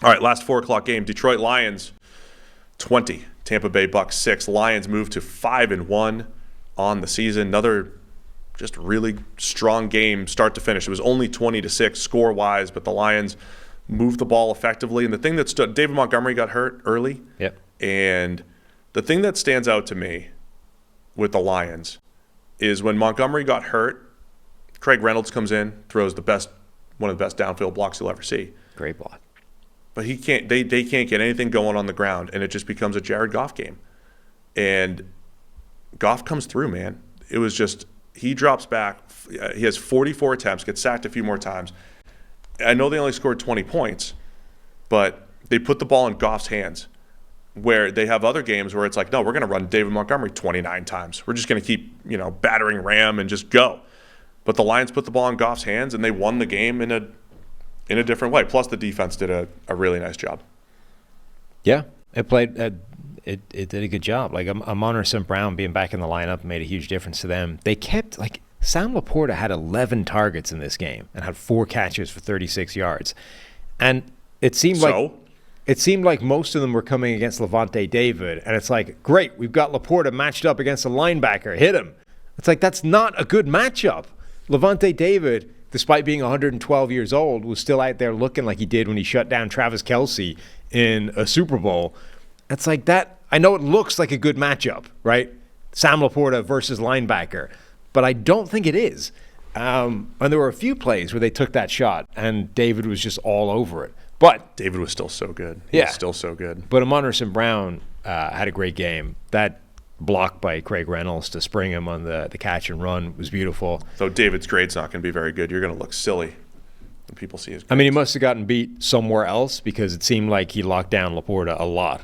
All right, last 4 o'clock game. Detroit Lions 20, Tampa Bay Bucks 6. Lions move to 5-1 on the season. Another just really strong game start to finish. It was only 20-6 score-wise, but the Lions moved the ball effectively. And the thing that stood, David Montgomery got hurt early. Yep. And the thing that stands out to me with the Lions is when Montgomery got hurt, Craig Reynolds comes in, throws one of the best downfield blocks you'll ever see. Great block. But he can't. They can't get anything going on the ground, and it just becomes a Jared Goff game. And Goff comes through, man. It was just he drops back. He has 44 attempts, gets sacked a few more times. I know they only scored 20 points, but they put the ball in Goff's hands. Where they have other games where it's like, no, we're going to run David Montgomery 29 times. We're just going to keep battering ram and just go. But the Lions put the ball in Goff's hands, and they won the game in a different way. Plus, the defense did a really nice job. Yeah, it played. It did a good job. Like Amon St. Brown being back in the lineup made a huge difference to them. They kept Sam Laporta had 11 targets in this game and had 4 catches for 36 yards, and it seemed like most of them were coming against Levante David, and it's like, great, we've got Laporta matched up against a linebacker, hit him. It's like, that's not a good matchup. Levante David, despite being 112 years old, was still out there looking like he did when he shut down Travis Kelce in a Super Bowl. It's like that. I know it looks like a good matchup, right? Sam Laporta versus linebacker, but I don't think it is. And there were a few plays where they took that shot, and David was just all over it. But David was still so good. He was still so good. But Amon St. Brown had a great game. That block by Craig Reynolds to spring him on the catch and run was beautiful. So David's grade's not going to be very good. You're going to look silly when people see his grades. I mean, he must have gotten beat somewhere else because it seemed like he locked down Laporta a lot.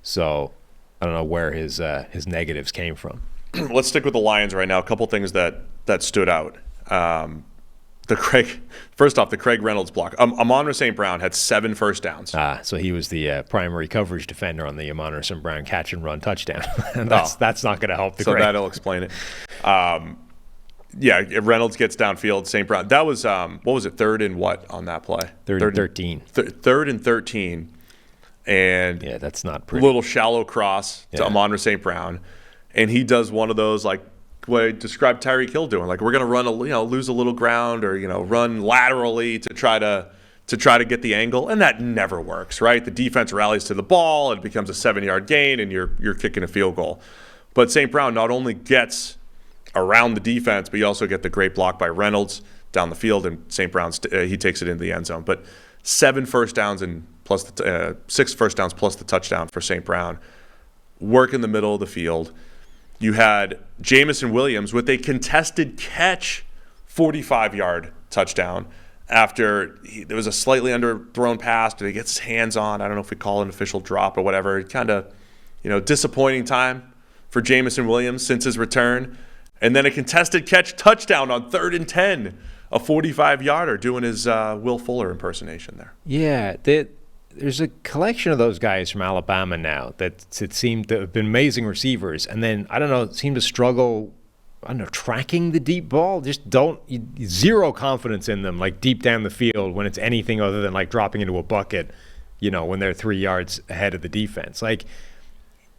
So I don't know where his negatives came from. Let's stick with the Lions right now. A couple things that stood out. The Craig Reynolds block. Amon St. Brown had 7 first downs. So he was the primary coverage defender on the Amon St. Brown catch and run touchdown. And that's not going to help the Craig. So that'll explain it. If Reynolds gets downfield, St. Brown. That was, what was it, 3rd and what on that play? 3rd and 13. 3rd and 13. And yeah, that's not pretty. Little shallow cross to Amon St. Brown. And he does one of those, like, what I described Tyreek Hill doing, like we're going to run lose a little ground or run laterally to try to get the angle, and that never works, right? The defense rallies to the ball, it becomes a 7-yard gain, and you're kicking a field goal. But St. Brown not only gets around the defense, but you also get the great block by Reynolds down the field, and St. Brown he takes it into the end zone. But 7 first downs and plus 6 first downs plus the touchdown for St. Brown. Work in the middle of the field. You had Jameson Williams with a contested catch 45-yard touchdown after there was a slightly underthrown pass that he gets his hands on. I don't know if we call it an official drop or whatever. Kind of, disappointing time for Jameson Williams since his return. And then a contested catch touchdown on 3rd and 10, a 45-yarder doing his Will Fuller impersonation there. Yeah, there's a collection of those guys from Alabama now that seem to have been amazing receivers, and then seem to struggle. Tracking the deep ball. Just zero confidence in them, like deep down the field when it's anything other than like dropping into a bucket. When they're 3 yards ahead of the defense. Like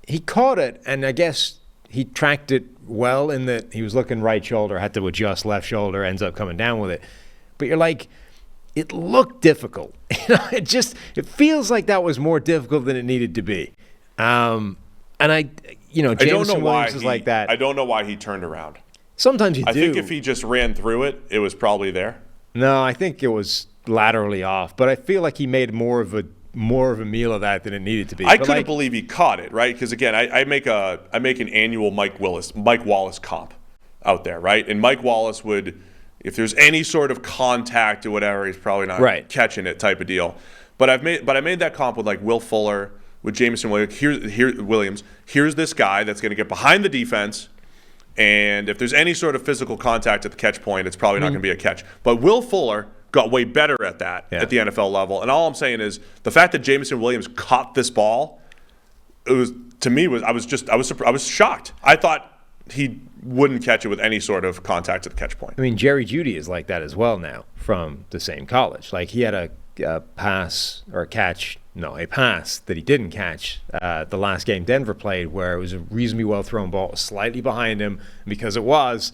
he caught it, and I guess he tracked it well in that he was looking right shoulder, had to adjust left shoulder, ends up coming down with it. But you're like, it looked difficult. It feels like that was more difficult than it needed to be. And Jameson Williams is like that. I don't know why he turned around. Sometimes you do. I think if he just ran through it, it was probably there. No, I think it was laterally off. But I feel like he made more of a meal of that than it needed to be. I couldn't believe he caught it, right? Because again, I make an annual Mike Wallace comp out there, right? And Mike Wallace would, if there's any sort of contact or whatever, he's probably not catching it type of deal. But I made that comp with like Will Fuller, with Jameson Williams. Here's this guy that's going to get behind the defense, and if there's any sort of physical contact at the catch point, it's probably not going to be a catch. But Will Fuller got way better at that at the NFL level. And all I'm saying is the fact that Jameson Williams caught this ball, I was shocked. I thought he wouldn't catch it with any sort of contact at the catch point. I mean, Jerry Jeudy is like that as well now from the same college. Like he had a pass or a pass that he didn't catch the last game Denver played, where it was a reasonably well thrown ball, slightly behind him, because it was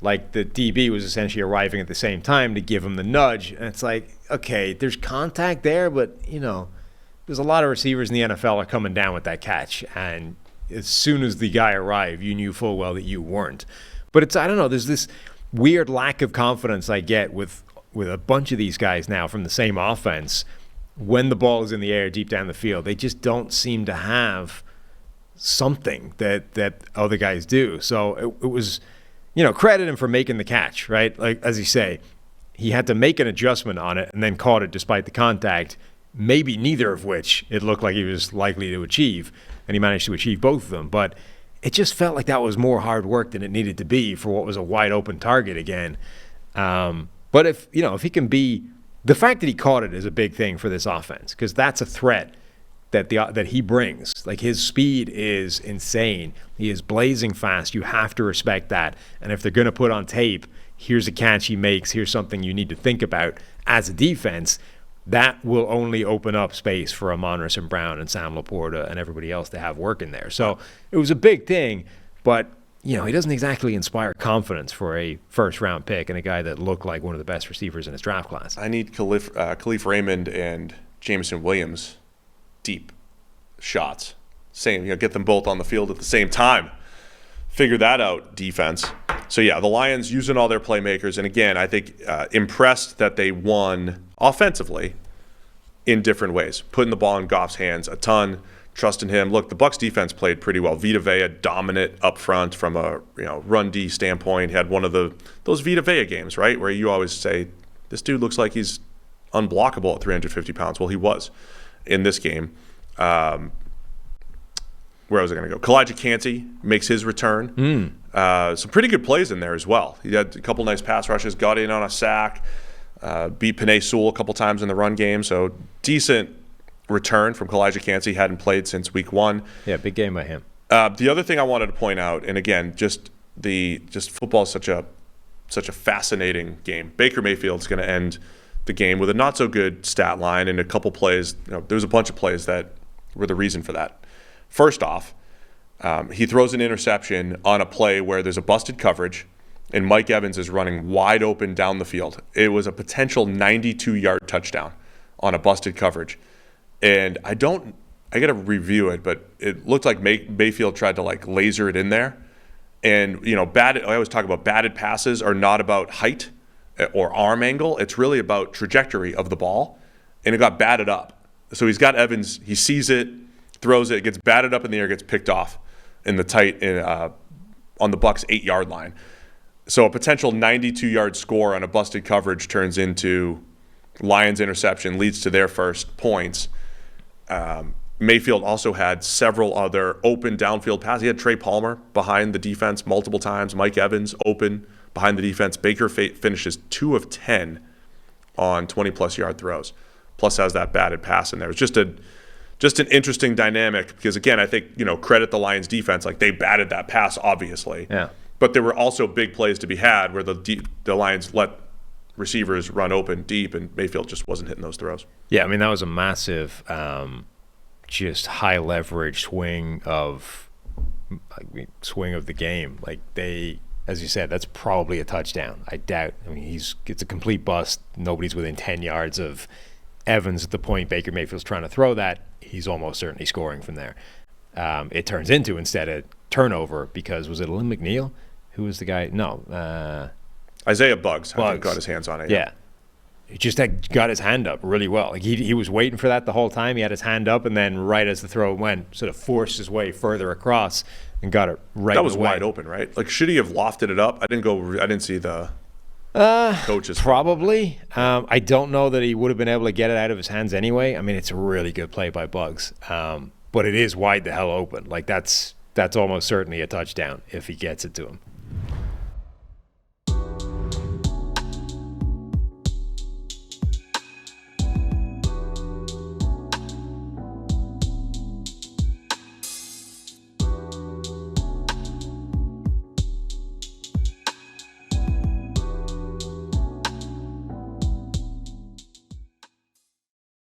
like the DB was essentially arriving at the same time to give him the nudge. And it's like, okay, there's contact there, but there's a lot of receivers in the NFL are coming down with that catch, and as soon as the guy arrived, you knew full well that you weren't. But I don't know, there's this weird lack of confidence I get with a bunch of these guys now from the same offense. When the ball is in the air deep down the field, they just don't seem to have something that other guys do. So it was, credit him for making the catch, right? Like, as you say, he had to make an adjustment on it and then caught it despite the contact, maybe neither of which it looked like he was likely to achieve, and he managed to achieve both of them. But it just felt like that was more hard work than it needed to be for what was a wide open target again. But if he can be, the fact that he caught it is a big thing for this offense, because that's a threat that he brings. Like, his speed is insane. He is blazing fast. You have to respect that. And if they're going to put on tape, here's a catch he makes, here's something you need to think about as a defense, that will only open up space for Amon St. Brown and Sam Laporta and everybody else to have work in there. So it was a big thing, but he doesn't exactly inspire confidence for a first-round pick and a guy that looked like one of the best receivers in his draft class. I need Khalif Raymond and Jameson Williams deep shots. Same, get them both on the field at the same time. Figure that out, defense. So, yeah, the Lions using all their playmakers. And, again, I think impressed that they won offensively in different ways. Putting the ball in Goff's hands a ton, trusting him. Look, the Bucs defense played pretty well. Vita Vea dominant up front from a run D standpoint. He had one of those Vita Vea games, right, where you always say, this dude looks like he's unblockable at 350 pounds. Well, he was in this game. Where was I going to go? Kalijah Kancey makes his return. Some pretty good plays in there as well. He had a couple nice pass rushes, got in on a sack, beat Penei Sewell a couple times in the run game. So decent return from Kalijah Kancey. Hadn't played since week 1. Yeah, big game by him. The other thing I wanted to point out, and again, just football is such a fascinating game. Baker Mayfield's going to end the game with a not so good stat line and a couple plays. There's a bunch of plays that were the reason for that. First off, he throws an interception on a play where there's a busted coverage and Mike Evans is running wide open down the field. It was a potential 92-yard touchdown on a busted coverage. And I got to review it, but it looked like Mayfield tried to laser it in there. And, I always talk about batted passes are not about height or arm angle. It's really about trajectory of the ball. And it got batted up. So he's got Evans, he sees it, throws it, gets batted up in the air, gets picked off in the tight on the Bucs 8-yard line. So a potential 92-yard score on a busted coverage turns into Lions interception, leads to their first points. Mayfield also had several other open downfield passes. He had Trey Palmer behind the defense multiple times. Mike Evans open behind the defense. Baker finishes 2 of 10 on 20-plus yard throws, plus has that batted pass in there. It's just an interesting dynamic because, again, I think, credit the Lions defense. They batted that pass, obviously. Yeah. But there were also big plays to be had where the Lions let receivers run open deep, and Mayfield just wasn't hitting those throws. Yeah, I mean, that was a massive just high-leverage swing of the game. As you said, that's probably a touchdown. I doubt. I mean, it's a complete bust. Nobody's within 10 yards of Evans at the point Baker Mayfield's trying to throw that. He's almost certainly scoring from there. It turns into, instead, a turnover because, was it Lynn McNeil? Who was the guy? No. Isaiah Buggs. I think got his hands on it. Yeah. He just got his hand up really well. He was waiting for that the whole time. He had his hand up, and then right as the throw went, sort of forced his way further across and got it right. That was wide open, right? Should he have lofted it up? I didn't see the coaches. Probably. I don't know that he would have been able to get it out of his hands anyway. I mean, it's a really good play by Buggs, but it is wide the hell open. That's almost certainly a touchdown if he gets it to him.